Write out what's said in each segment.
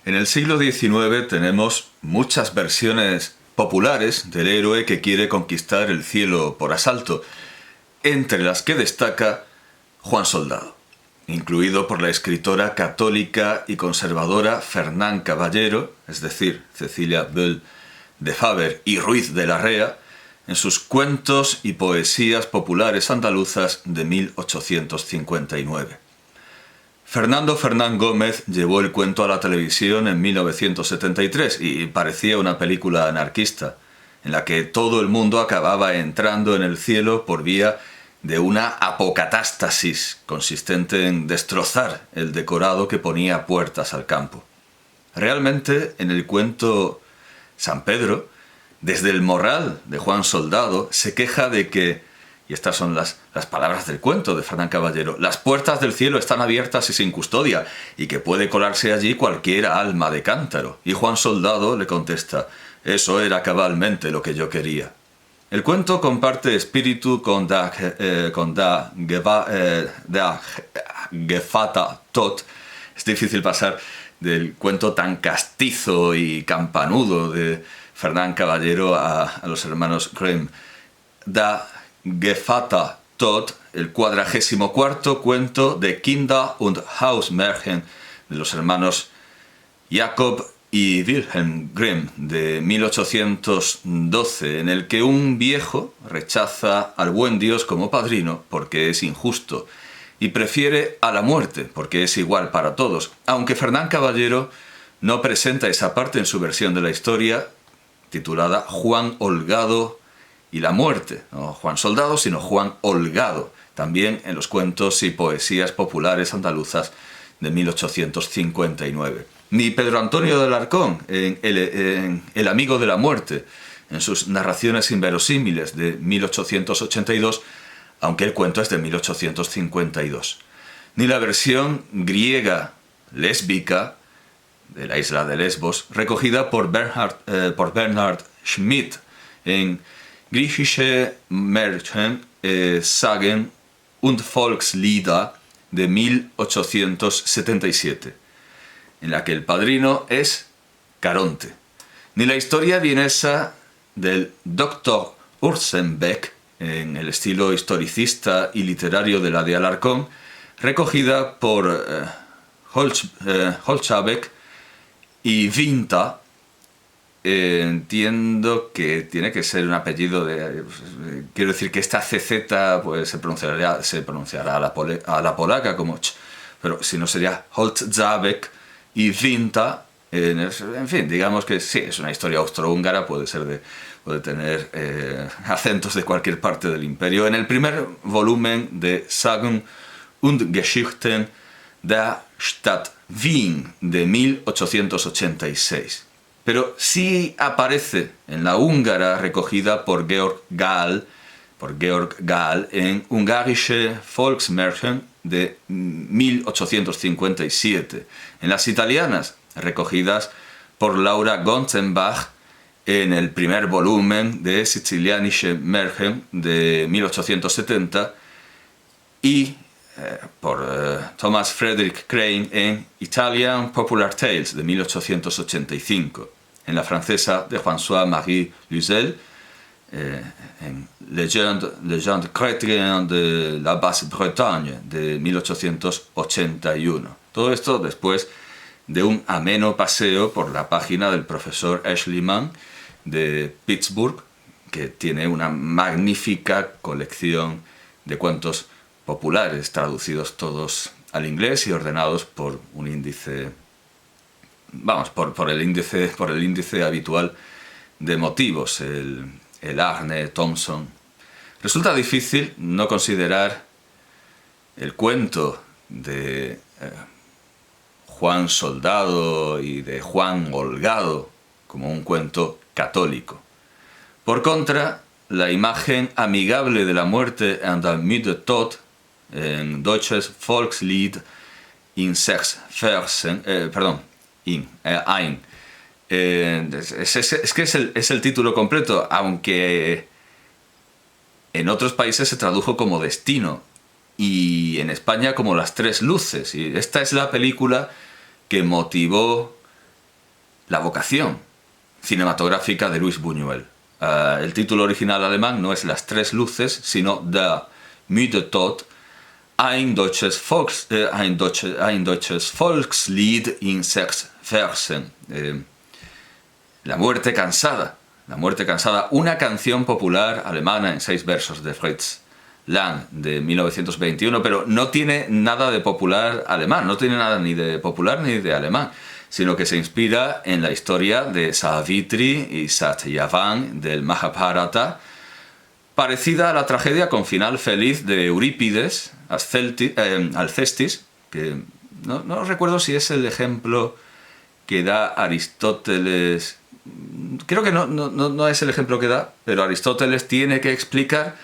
En el siglo XIX tenemos muchas versiones populares del héroe que quiere conquistar el cielo por asalto, entre las que destaca Juan Soldado, incluido por la escritora católica y conservadora Fernán Caballero, es decir, Cecilia Böll de Faber y Ruiz de Larrea, en sus cuentos y poesías populares andaluzas de 1859. Fernando Fernán Gómez llevó el cuento a la televisión en 1973 y parecía una película anarquista, en la que todo el mundo acababa entrando en el cielo por vía de una apocatástasis consistente en destrozar el decorado que ponía puertas al campo. Realmente, en el cuento San Pedro, desde el morral de Juan Soldado, se queja de que, y estas son las palabras del cuento de Fernán Caballero, las puertas del cielo están abiertas y sin custodia, y que puede colarse allí cualquier alma de cántaro. Y Juan Soldado le contesta, eso era cabalmente lo que yo quería. El cuento comparte espíritu con Da Gefata Tot. Es difícil pasar del cuento tan castizo y campanudo de Fernán Caballero a los hermanos Grimm. Da Gefata Tot, el 44º cuento de Kinder- und Hausmärchen de los hermanos Jacob y Wilhelm Grimm de 1812, en el que un viejo rechaza al buen Dios como padrino porque es injusto y prefiere a la muerte porque es igual para todos, aunque Fernán Caballero no presenta esa parte en su versión de la historia titulada Juan Holgado y la muerte, no Juan Soldado, sino Juan Holgado, también en los cuentos y poesías populares andaluzas de 1859. Ni Pedro Antonio de Alarcón, en El amigo de la muerte, en sus narraciones inverosímiles de 1882, aunque el cuento es de 1852. Ni la versión griega lésbica de la isla de Lesbos, recogida por Bernhard Schmidt en Griechische Märchen, Sagen und Volkslieder de 1877, en la que el padrino es Caronte. Ni la historia vienesa del Dr. Ursenbeck, en el estilo historicista y literario de la de Alarcón, recogida por Holzschabeck y Vinta. Entiendo que tiene que ser un apellido de... quiero decir que esta CZ pues, se pronunciará a la polaca como ch, pero si no sería Holzschabeck y Vinta. En fin, digamos que sí, es una historia austrohúngara, puede tener acentos de cualquier parte del imperio. En el primer volumen de Sagen und Geschichten der Stadt Wien de 1886. Pero sí aparece en la húngara recogida por Georg Gál en Ungarische Volksmärchen de 1857. En las italianas, recogidas por Laura Gonzenbach en el primer volumen de Sizilianische Märchen de 1870 y por Thomas Frederick Crane en Italian Popular Tales de 1885, en la francesa de François-Marie Luzel, en Legende chrétienne de la Basse-Bretagne de 1881. Todo esto después de un ameno paseo por la página del profesor Schliemann de Pittsburgh, que tiene una magnífica colección de cuentos populares, traducidos todos al inglés y ordenados por un índice, por el índice habitual de motivos, el Arne Thompson. Resulta difícil no considerar el cuento de Juan Soldado y de Juan Holgado como un cuento católico. Por contra, la imagen amigable de la muerte en der müde Tod, en Deutsches Volkslied in 6 Versen, es que es el título completo, aunque en otros países se tradujo como Destino y en España como Las Tres Luces. Y esta es la película que motivó la vocación cinematográfica de Luis Buñuel. El título original alemán no es Las tres luces, sino Der müde Tod, ein deutsches Volkslied in 6 Versen. La muerte cansada, una canción popular alemana en 6 versos de Fritz Lang de 1921, pero no tiene nada de popular alemán, no tiene nada ni de popular ni de alemán, sino que se inspira en la historia de Savitri y Satyavan del Mahabharata, parecida a la tragedia con final feliz de Eurípides, Alcestis, que no recuerdo si es el ejemplo que da Aristóteles. Creo que no es el ejemplo que da, pero Aristóteles tiene que explicar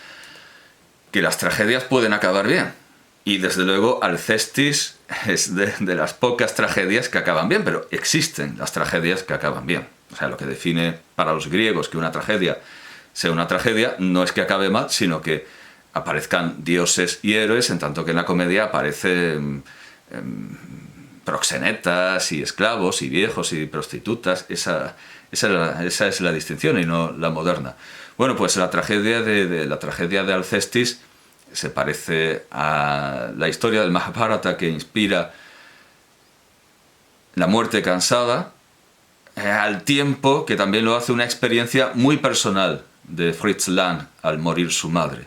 que las tragedias pueden acabar bien. Y desde luego Alcestis es de las pocas tragedias que acaban bien, pero existen las tragedias que acaban bien. O sea, lo que define para los griegos que una tragedia sea una tragedia no es que acabe mal, sino que aparezcan dioses y héroes, en tanto que en la comedia aparecen proxenetas y esclavos y viejos y prostitutas. Esa es la distinción y no la moderna. Bueno, pues la tragedia de Alcestis se parece a la historia del Mahabharata que inspira La muerte cansada, al tiempo que también lo hace una experiencia muy personal de Fritz Lang al morir su madre.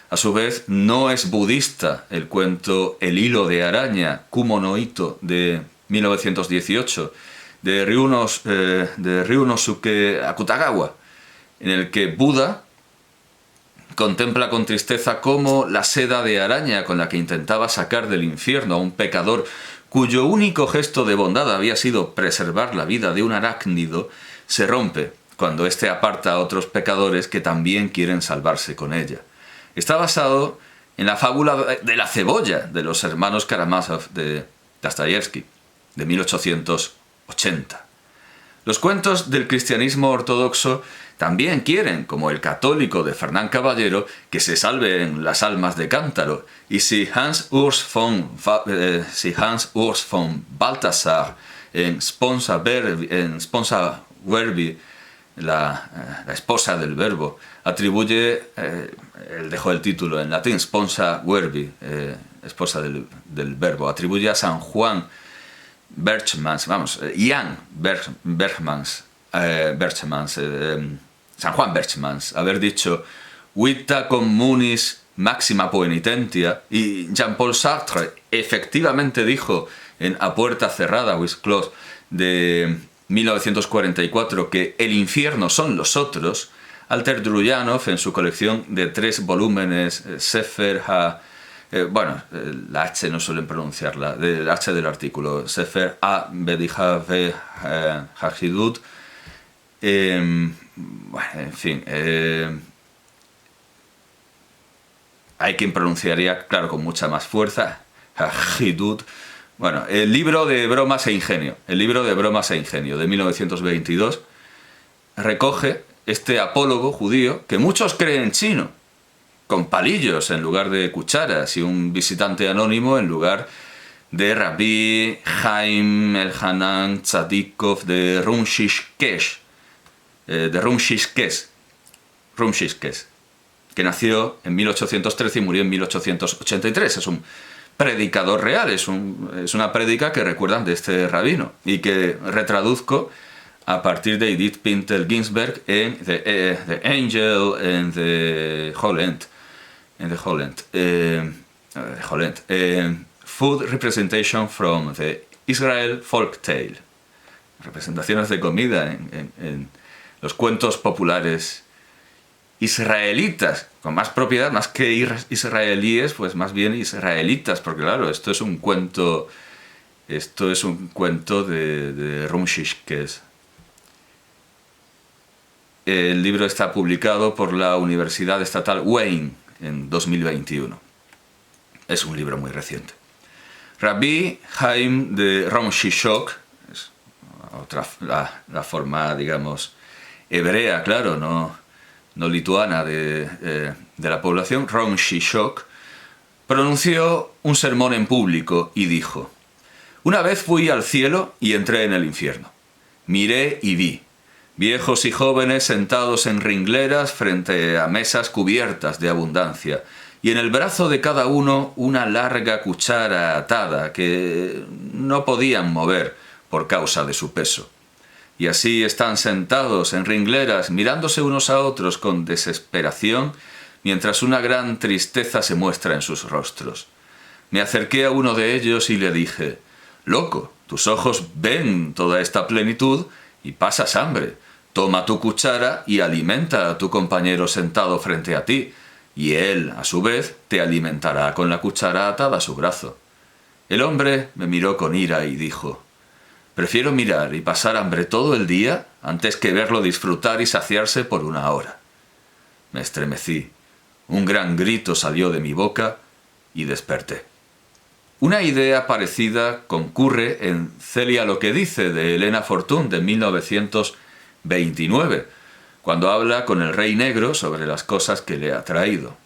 A su vez, no es budista el cuento El hilo de araña, Kumo no Ito, de 1918, de Ryunosuke Akutagawa, en el que Buda contempla con tristeza cómo la seda de araña con la que intentaba sacar del infierno a un pecador cuyo único gesto de bondad había sido preservar la vida de un arácnido, se rompe cuando éste aparta a otros pecadores que también quieren salvarse con ella. Está basado en la fábula de la cebolla de los hermanos Karamazov de Dostoyevsky, de 1880. Los cuentos del cristianismo ortodoxo también quieren, como el católico de Fernán Caballero, que se salven las almas de cántaro. Y si Hans Urs von Balthasar en Sponsa Verbi, la esposa del verbo, atribuye, él dejó el título en latín, Sponsa Verbi, esposa del verbo, atribuye a San Juan Berchmans, Jan Berchmans, San Juan Berchmans, haber dicho Vita communis maxima poenitentia, y Jean-Paul Sartre efectivamente dijo en A puerta cerrada, with close, de 1944, que el infierno son los otros. Alter Druyanov, en su colección de 3 volúmenes, Sefer la H no suelen pronunciarla, la H del artículo, Sefer A Bediha Ve Hachidut, en fin, hay quien pronunciaría, claro, con mucha más fuerza, Hachidut. Bueno, el libro de bromas e ingenio, de 1922, recoge este apólogo judío que muchos creen chino, con palillos en lugar de cucharas y un visitante anónimo en lugar de Rabbi Chaim Elhanan Tzadikov de Rumshishkesh, que nació en 1813 y murió en 1883. Es un predicador real, es una prédica que recuerdan de este rabino y que retraduzco a partir de Edith Pintel Ginsberg en The Angel and the Holland, Food Representation from the Israel Folk Tale, representaciones de comida en los cuentos populares israelitas, con más propiedad, más que israelíes, pues más bien israelitas, porque claro, esto es un cuento de Rumshishkesh. El libro está publicado por la Universidad Estatal Wayne en 2021. Es un libro muy reciente. Rabbi Chaim de Rumshishok, es la forma, digamos, hebrea, claro, no lituana de la población, Rumshishok, pronunció un sermón en público y dijo: una vez fui al cielo y entré en el infierno. Miré y vi viejos y jóvenes sentados en ringleras frente a mesas cubiertas de abundancia, y en el brazo de cada uno una larga cuchara atada que no podían mover por causa de su peso. Y así están sentados en ringleras, mirándose unos a otros con desesperación, mientras una gran tristeza se muestra en sus rostros. Me acerqué a uno de ellos y le dije: «Loco, tus ojos ven toda esta plenitud y pasas hambre. Toma tu cuchara y alimenta a tu compañero sentado frente a ti, y él, a su vez, te alimentará con la cuchara atada a su brazo». El hombre me miró con ira y dijo: «Prefiero mirar y pasar hambre todo el día antes que verlo disfrutar y saciarse por una hora». Me estremecí, un gran grito salió de mi boca y desperté. Una idea parecida concurre en Celia lo que dice, de Elena Fortún, de 1929, cuando habla con el rey negro sobre las cosas que le ha traído.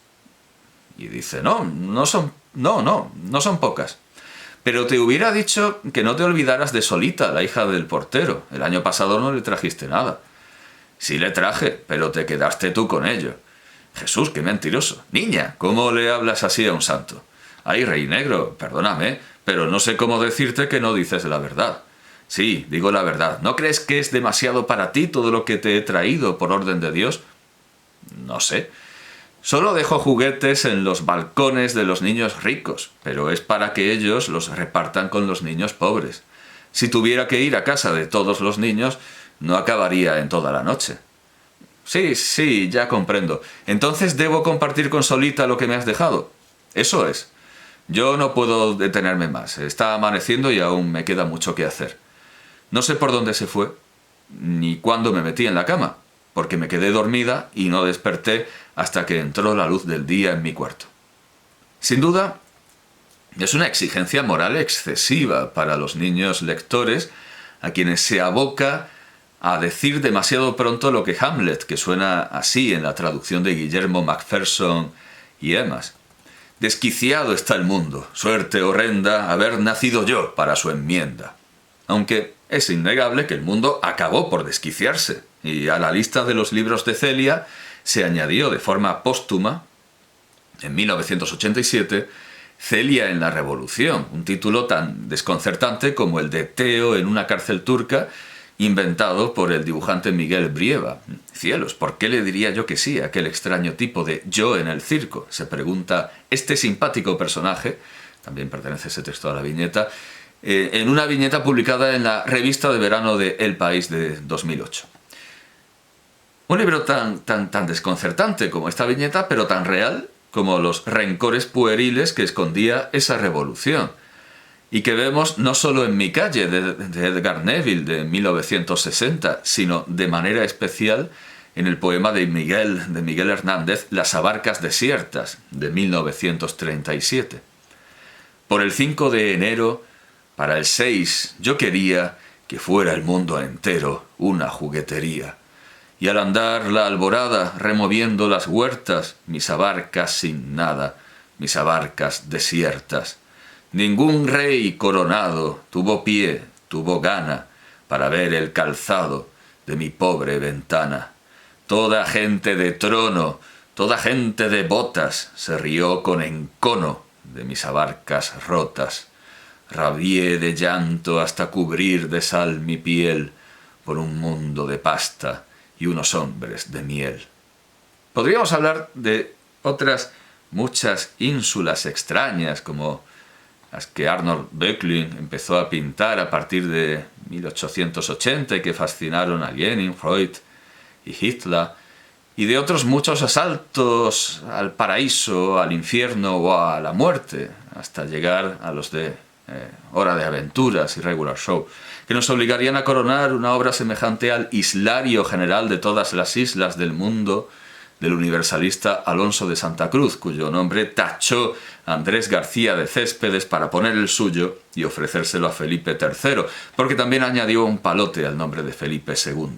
Y dice: no son pocas. Pero te hubiera dicho que no te olvidaras de Solita, la hija del portero. El año pasado no le trajiste nada. Sí le traje, pero te quedaste tú con ello. Jesús, qué mentiroso. Niña, ¿cómo le hablas así a un santo? Ay, rey negro, perdóname, pero no sé cómo decirte que no dices la verdad. Sí, digo la verdad. ¿No crees que es demasiado para ti todo lo que te he traído por orden de Dios? No sé. Solo dejo juguetes en los balcones de los niños ricos, pero es para que ellos los repartan con los niños pobres. Si tuviera que ir a casa de todos los niños, no acabaría en toda la noche. Sí, ya comprendo. Entonces debo compartir con Solita lo que me has dejado. Eso es. Yo no puedo detenerme más. Está amaneciendo y aún me queda mucho que hacer. No sé por dónde se fue, ni cuándo me metí en la cama, porque me quedé dormida y no desperté hasta que entró la luz del día en mi cuarto. Sin duda, es una exigencia moral excesiva para los niños lectores, a quienes se aboca a decir demasiado pronto lo que Hamlet, que suena así en la traducción de Guillermo Macpherson y Emas. Desquiciado está el mundo, suerte horrenda haber nacido yo para su enmienda. Aunque es innegable que el mundo acabó por desquiciarse, y a la lista de los libros de Celia se añadió de forma póstuma, en 1987, Celia en la Revolución, un título tan desconcertante como el de Teo en una cárcel turca, inventado por el dibujante Miguel Brieva. Cielos, ¿por qué le diría yo que sí a aquel extraño tipo de yo en el circo?, se pregunta este simpático personaje, también pertenece ese texto a la viñeta, en una viñeta publicada en la revista de verano de El País de 2008. Un libro tan desconcertante como esta viñeta, pero tan real como los rencores pueriles que escondía esa revolución, y que vemos no solo en Mi calle, de Edgar Neville, de 1960, sino de manera especial en el poema de Miguel Hernández, Las abarcas desiertas, de 1937. Por el 5 de enero, para el 6, yo quería que fuera el mundo entero una juguetería. Y al andar la alborada, removiendo las huertas, mis abarcas sin nada, mis abarcas desiertas. Ningún rey coronado tuvo pie, tuvo gana, para ver el calzado de mi pobre ventana. Toda gente de trono, toda gente de botas, se rió con encono de mis abarcas rotas. Rabié de llanto hasta cubrir de sal mi piel, por un mundo de pasta y unos hombres de miel. Podríamos hablar de otras muchas ínsulas extrañas, como las que Arnold Böcklin empezó a pintar a partir de 1880 y que fascinaron a Lenin, Freud y Hitler, y de otros muchos asaltos al paraíso, al infierno o a la muerte, hasta llegar a los de Hora de Aventuras y Regular Show, que nos obligarían a coronar una obra semejante al Islario General de todas las islas del mundo del universalista Alonso de Santa Cruz, cuyo nombre tachó Andrés García de Céspedes para poner el suyo y ofrecérselo a Felipe III, porque también añadió un palote al nombre de Felipe II.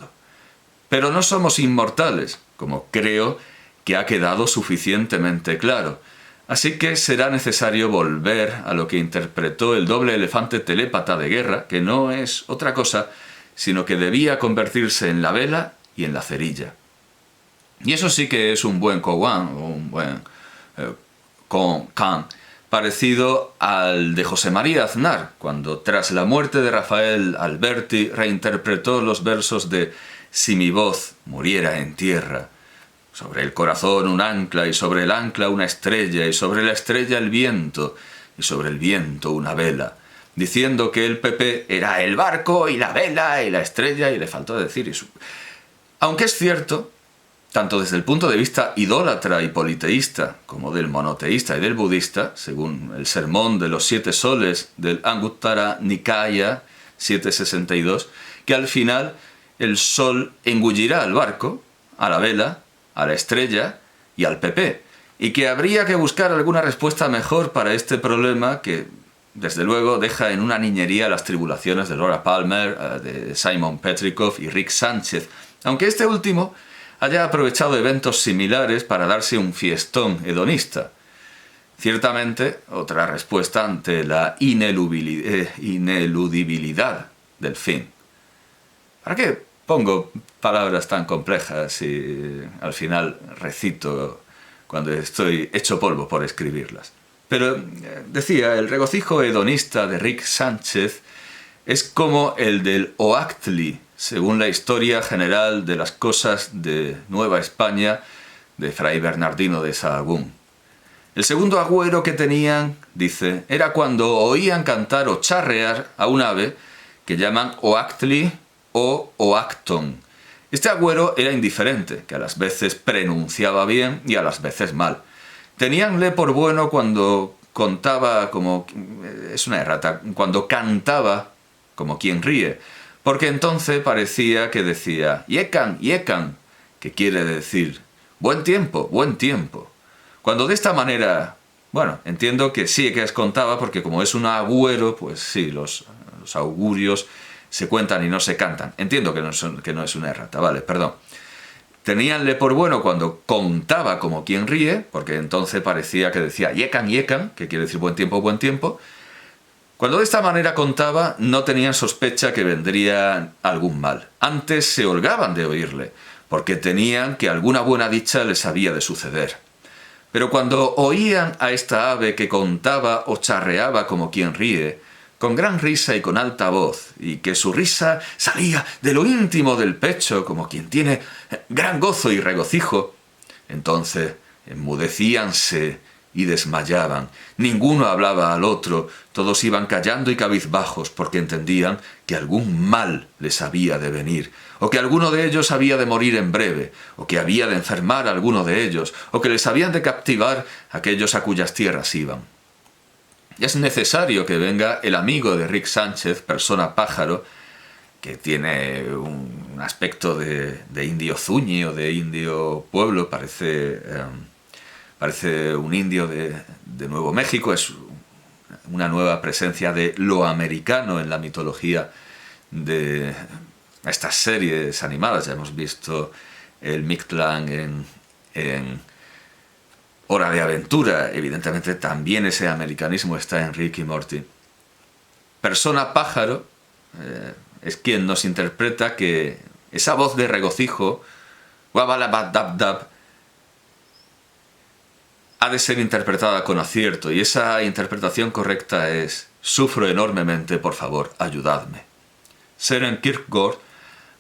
Pero no somos inmortales, como creo que ha quedado suficientemente claro. Así que será necesario volver a lo que interpretó el doble elefante telépata de guerra, que no es otra cosa sino que debía convertirse en la vela y en la cerilla. Y eso sí que es un buen koan, o un buen kan, parecido al de José María Aznar, cuando tras la muerte de Rafael Alberti reinterpretó los versos de Si mi voz muriera en tierra, sobre el corazón un ancla, y sobre el ancla una estrella, y sobre la estrella el viento, y sobre el viento una vela, diciendo que el PP era el barco y la vela y la estrella, y le faltó decir Aunque es cierto, tanto desde el punto de vista idólatra y politeísta, como del monoteísta y del budista, según el sermón de los 7 soles del Anguttara Nikaya 762, que al final el sol engullirá al barco, a la vela, a la estrella y al PP, y que habría que buscar alguna respuesta mejor para este problema que, desde luego, deja en una niñería las tribulaciones de Laura Palmer, de Simon Petrikov y Rick Sánchez, aunque este último haya aprovechado eventos similares para darse un fiestón hedonista. Ciertamente, otra respuesta ante la ineludibilidad del fin. ¿Para qué pongo palabras tan complejas y al final recito cuando estoy hecho polvo por escribirlas? Pero, decía, el regocijo hedonista de Rick Sánchez es como el del Oactli, según la historia general de las cosas de Nueva España de Fray Bernardino de Sahagún. El segundo agüero que tenían, dice, era cuando oían cantar o charrear a un ave que llaman Oactli o Oacton. Este agüero era indiferente, que a las veces pronunciaba bien y a las veces mal. Teníanle por bueno cuando contaba como... es una errata, cuando cantaba como quien ríe, porque entonces parecía que decía «Yekan, yekan», que quiere decir «buen tiempo, buen tiempo». Cuando de esta manera, bueno, entiendo que sí que contaba, porque como es un agüero, pues sí, los augurios se cuentan y no se cantan. Entiendo que no es una errata, vale, perdón. Teníanle por bueno cuando contaba como quien ríe, porque entonces parecía que decía «yekan, yekan», que quiere decir «buen tiempo, buen tiempo». Cuando de esta manera contaba, no tenían sospecha que vendría algún mal. Antes se holgaban de oírle, porque tenían que alguna buena dicha les había de suceder. Pero cuando oían a esta ave que contaba o charreaba como quien ríe, con gran risa y con alta voz, y que su risa salía de lo íntimo del pecho como quien tiene gran gozo y regocijo, entonces enmudecíanse y desmayaban. Ninguno hablaba al otro, todos iban callando y cabizbajos, porque entendían que algún mal les había de venir, o que alguno de ellos había de morir en breve, o que había de enfermar a alguno de ellos, o que les habían de captivar aquellos a cuyas tierras iban. Es necesario que venga el amigo de Rick Sánchez, persona pájaro, que tiene un aspecto de indio zuñi o de indio pueblo, parece un indio de Nuevo México, es una nueva presencia de lo americano en la mitología de estas series animadas. Ya hemos visto el Mictlán en Hora de Aventura. Evidentemente también ese americanismo está en Rick y Morty. Persona pájaro es quien nos interpreta que esa voz de regocijo, wabalabadabdab, ha de ser interpretada con acierto, y esa interpretación correcta es «Sufro enormemente, por favor, ayudadme». Søren Kierkegaard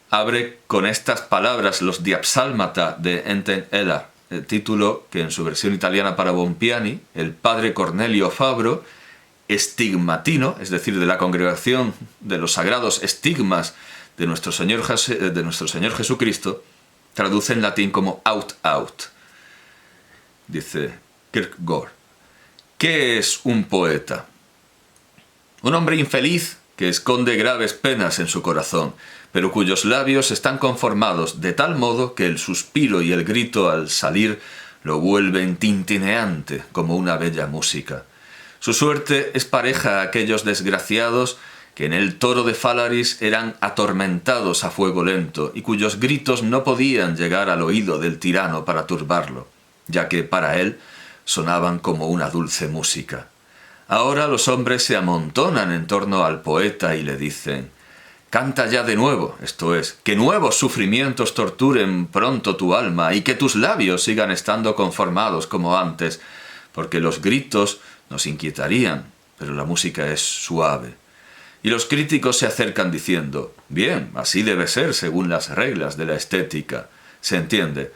abre con estas palabras los Diapsalmata de Enten Ella, el título que en su versión italiana para Bompiani, el padre Cornelio Fabro, estigmatino, es decir, de la congregación de los sagrados estigmas de nuestro Señor Jesucristo, traduce en latín como «out, out». Dice Kierkegaard: ¿qué es un poeta? Un hombre infeliz que esconde graves penas en su corazón, pero cuyos labios están conformados de tal modo que el suspiro y el grito al salir lo vuelven tintineante como una bella música. Su suerte es pareja a aquellos desgraciados que en el toro de Falaris eran atormentados a fuego lento y cuyos gritos no podían llegar al oído del tirano para turbarlo, ya que para él sonaban como una dulce música. Ahora los hombres se amontonan en torno al poeta y le dicen: Canta ya de nuevo, esto es, que nuevos sufrimientos torturen pronto tu alma y que tus labios sigan estando conformados como antes, porque los gritos nos inquietarían, pero la música es suave. Y los críticos se acercan diciendo, bien, así debe ser según las reglas de la estética. Se entiende.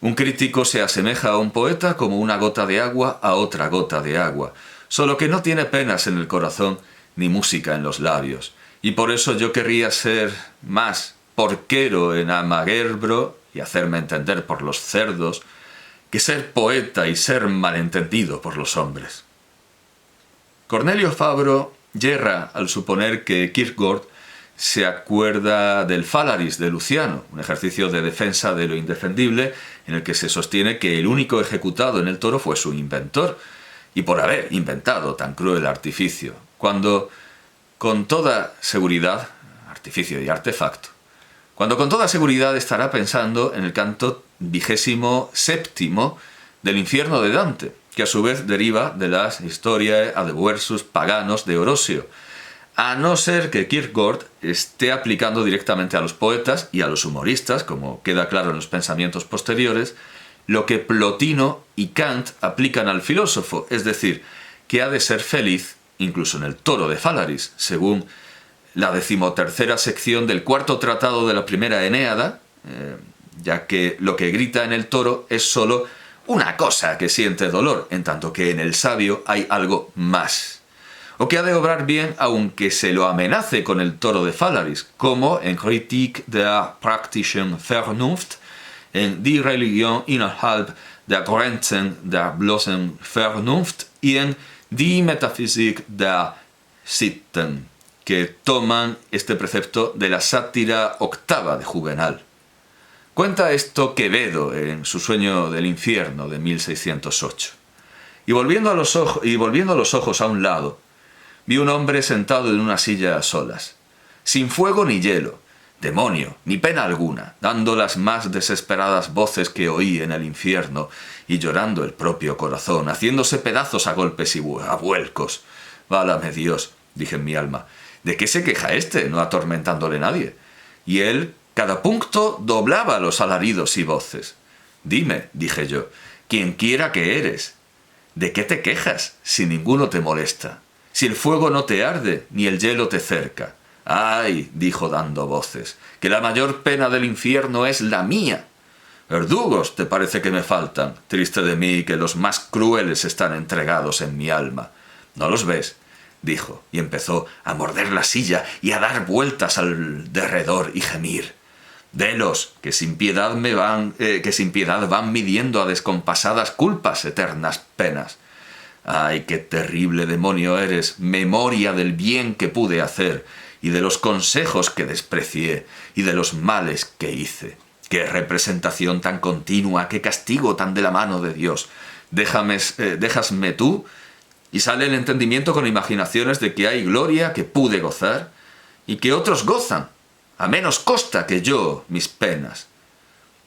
Un crítico se asemeja a un poeta como una gota de agua a otra gota de agua, solo que no tiene penas en el corazón ni música en los labios. Y por eso yo querría ser más porquero en Amagerbro y hacerme entender por los cerdos, que ser poeta y ser malentendido por los hombres. Cornelio Fabro yerra al suponer que Kierkegaard se acuerda del Falaris de Luciano, un ejercicio de defensa de lo indefendible en el que se sostiene que el único ejecutado en el toro fue su inventor, y por haber inventado tan cruel artificio, cuando con toda seguridad, artificio y artefacto, cuando con toda seguridad estará pensando en el canto 27º del infierno de Dante, que a su vez deriva de las Historiae Adversus Paganos de Orosio, a no ser que Kierkegaard esté aplicando directamente a los poetas y a los humoristas, como queda claro en los pensamientos posteriores, lo que Plotino y Kant aplican al filósofo, es decir, que ha de ser feliz incluso en el toro de Falaris, según la 13ª sección del 4º tratado de la primera Enéada, ya que lo que grita en el toro es solo una cosa que siente dolor, en tanto que en el sabio hay algo más, o que ha de obrar bien aunque se lo amenace con el toro de Falaris, como en Kritik der praktischen Vernunft, en Die Religion innerhalb der Grenzen der bloßen Vernunft y en Die Metaphysik der Sitten, que toman este precepto de la sátira octava de Juvenal. Cuenta esto Quevedo en su Sueño del infierno de 1608. Y volviendo los ojos a un lado, vi un hombre sentado en una silla a solas, sin fuego ni hielo, demonio, ni pena alguna, dando las más desesperadas voces que oí en el infierno y llorando el propio corazón, haciéndose pedazos a golpes y a vuelcos. Válame Dios, dije en mi alma, ¿de qué se queja este, no atormentándole nadie? Y él, cada punto, doblaba los alaridos y voces. Dime, dije yo, quien quiera que eres, ¿de qué te quejas si ninguno te molesta? Si el fuego no te arde, ni el hielo te cerca. ¡Ay!, dijo dando voces, que la mayor pena del infierno es la mía. Verdugos te parece que me faltan, triste de mí que los más crueles están entregados en mi alma. ¿No los ves?, dijo, y empezó a morder la silla y a dar vueltas al derredor y gemir. Velos, que sin piedad van midiendo a descompasadas culpas eternas penas. ¡Ay, qué terrible demonio eres, memoria del bien que pude hacer, y de los consejos que desprecié, y de los males que hice! ¡Qué representación tan continua, qué castigo tan de la mano de Dios! Déjasme tú, y sale el entendimiento con imaginaciones de que hay gloria que pude gozar, y que otros gozan, a menos costa que yo mis penas.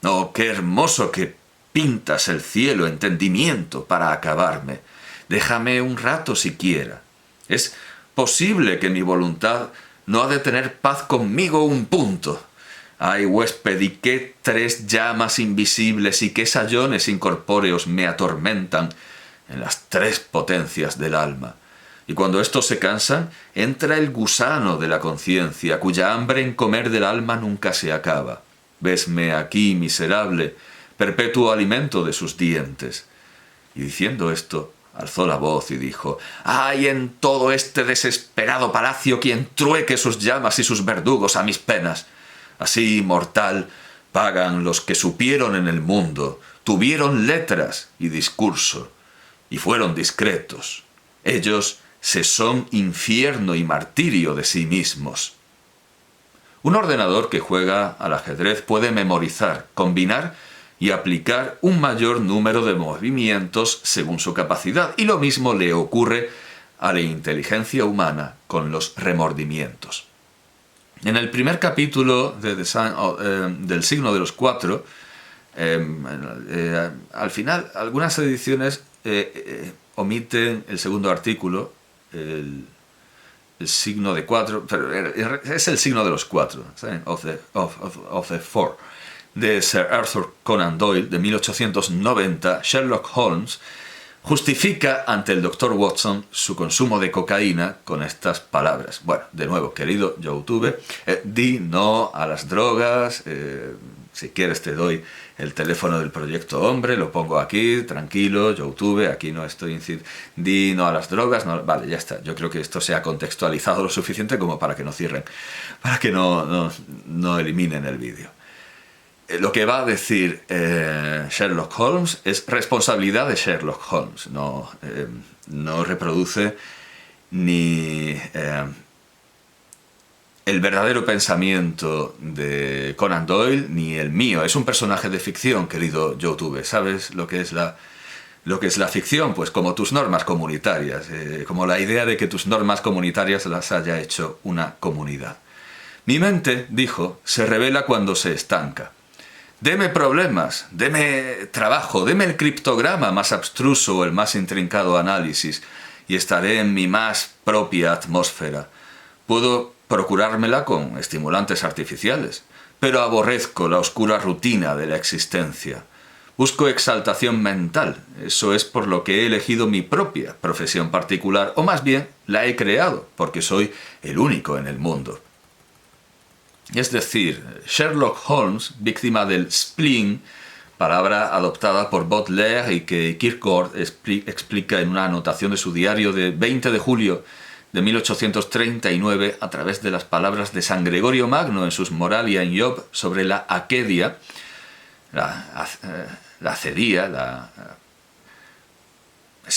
¡Oh, qué hermoso que pintas el cielo, entendimiento, para acabarme! Déjame un rato siquiera. Es posible que mi voluntad no ha de tener paz conmigo un punto. Ay, huésped, y qué 3 llamas invisibles y qué sayones incorpóreos me atormentan en las 3 potencias del alma. Y cuando estos se cansan, entra el gusano de la conciencia, cuya hambre en comer del alma nunca se acaba. Vesme aquí, miserable, perpetuo alimento de sus dientes. Y diciendo esto, alzó la voz y dijo: «¡Ay, en todo este desesperado palacio quien trueque sus llamas y sus verdugos a mis penas! Así, mortal, pagan los que supieron en el mundo, tuvieron letras y discurso, y fueron discretos. Ellos se son infierno y martirio de sí mismos». Un ordenador que juega al ajedrez puede memorizar, combinar y aplicar un mayor número de movimientos según su capacidad, y lo mismo le ocurre a la inteligencia humana con los remordimientos. En el primer capítulo del signo de los 4, al final algunas ediciones omiten el segundo artículo, el signo de 4, pero es el signo de los 4, of the four, de Sir Arthur Conan Doyle, de 1890, Sherlock Holmes justifica ante el Dr. Watson su consumo de cocaína con estas palabras. Bueno, de nuevo, querido YouTube, di no a las drogas, si quieres te doy el teléfono del Proyecto Hombre, lo pongo aquí, tranquilo, YouTube, aquí no estoy di no a las drogas, no, vale, ya está. Yo creo que esto se ha contextualizado lo suficiente como para que no cierren, para que no eliminen el vídeo. Lo que va a decir Sherlock Holmes es responsabilidad de Sherlock Holmes, no reproduce ni el verdadero pensamiento de Conan Doyle ni el mío. Es un personaje de ficción, querido YouTube. ¿Sabes lo que es la ficción? Pues como tus normas comunitarias, como la idea de que tus normas comunitarias las haya hecho una comunidad. Mi mente, dijo, se revela cuando se estanca. Deme problemas, deme trabajo, deme el criptograma más abstruso o el más intrincado análisis y estaré en mi más propia atmósfera. Puedo procurármela con estimulantes artificiales, pero aborrezco la oscura rutina de la existencia. Busco exaltación mental, eso es por lo que he elegido mi propia profesión particular, o más bien la he creado, porque soy el único en el mundo. Es decir, Sherlock Holmes, víctima del spleen, palabra adoptada por Baudelaire y que Kierkegaard explica en una anotación de su diario de 20 de julio de 1839 a través de las palabras de San Gregorio Magno en sus Moralia in Job sobre la acedia,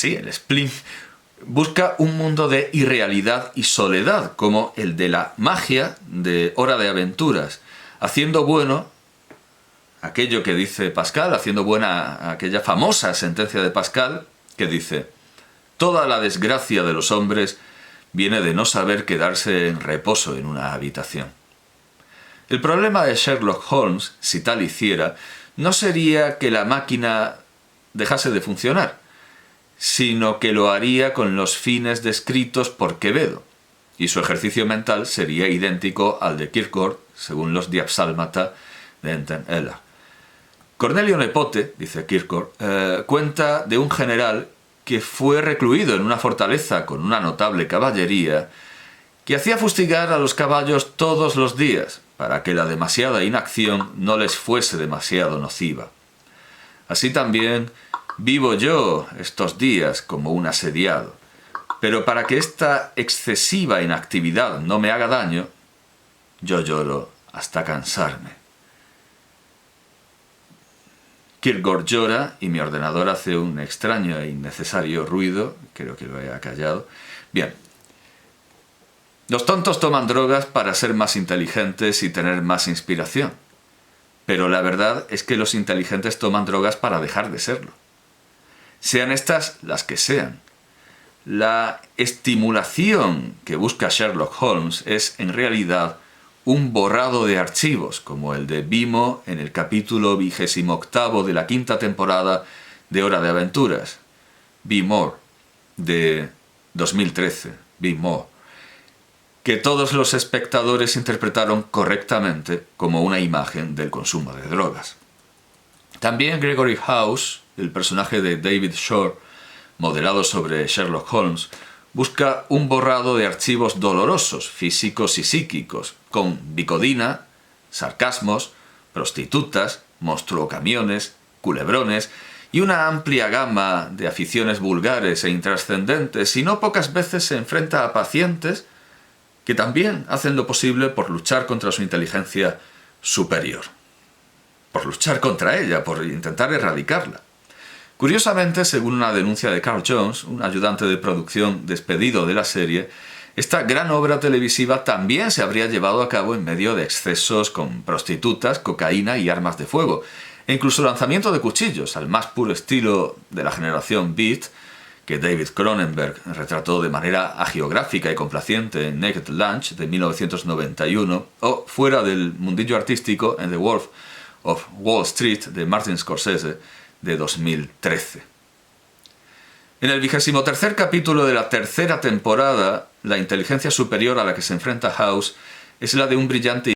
el spleen. Busca un mundo de irrealidad y soledad, como el de la magia de Hora de Aventuras, haciendo bueno aquello que dice Pascal, haciendo buena aquella famosa sentencia de Pascal que dice: toda la desgracia de los hombres viene de no saber quedarse en reposo en una habitación. El problema de Sherlock Holmes, si tal hiciera, no sería que la máquina dejase de funcionar, sino que lo haría con los fines descritos por Quevedo, y su ejercicio mental sería idéntico al de Kierkegaard, según los Diapsálmata de Enten Eller. Cornelio Nepote, dice Kierkegaard, cuenta de un general que fue recluido en una fortaleza con una notable caballería, que hacía fustigar a los caballos todos los días, para que la demasiada inacción no les fuese demasiado nociva. Así también vivo yo estos días como un asediado, pero para que esta excesiva inactividad no me haga daño, yo lloro hasta cansarme. Kierkegaard llora y mi ordenador hace un extraño e innecesario ruido, creo que lo he acallado. Bien, los tontos toman drogas para ser más inteligentes y tener más inspiración, pero la verdad es que los inteligentes toman drogas para dejar de serlo. Sean estas las que sean. La estimulación que busca Sherlock Holmes es, en realidad, un borrado de archivos, como el de Vimo en el capítulo 28 de la 5ª temporada de Hora de Aventuras, Be More, de 2013, Be More, que todos los espectadores interpretaron correctamente como una imagen del consumo de drogas. También Gregory House, el personaje de David Shore, modelado sobre Sherlock Holmes, busca un borrado de archivos dolorosos, físicos y psíquicos, con bicodina, sarcasmos, prostitutas, monstruocamiones, culebrones y una amplia gama de aficiones vulgares e intrascendentes, y no pocas veces se enfrenta a pacientes que también hacen lo posible por luchar contra su inteligencia superior, por luchar contra ella, por intentar erradicarla. Curiosamente, según una denuncia de Carl Jones, un ayudante de producción despedido de la serie, esta gran obra televisiva también se habría llevado a cabo en medio de excesos con prostitutas, cocaína y armas de fuego, e incluso lanzamiento de cuchillos, al más puro estilo de la generación Beat, que David Cronenberg retrató de manera agiográfica y complaciente en Naked Lunch de 1991, o fuera del mundillo artístico en The Wolf of Wall Street de Martin Scorsese de 2013. En el 23º capítulo de la tercera temporada, la inteligencia superior a la que se enfrenta House es la de un brillante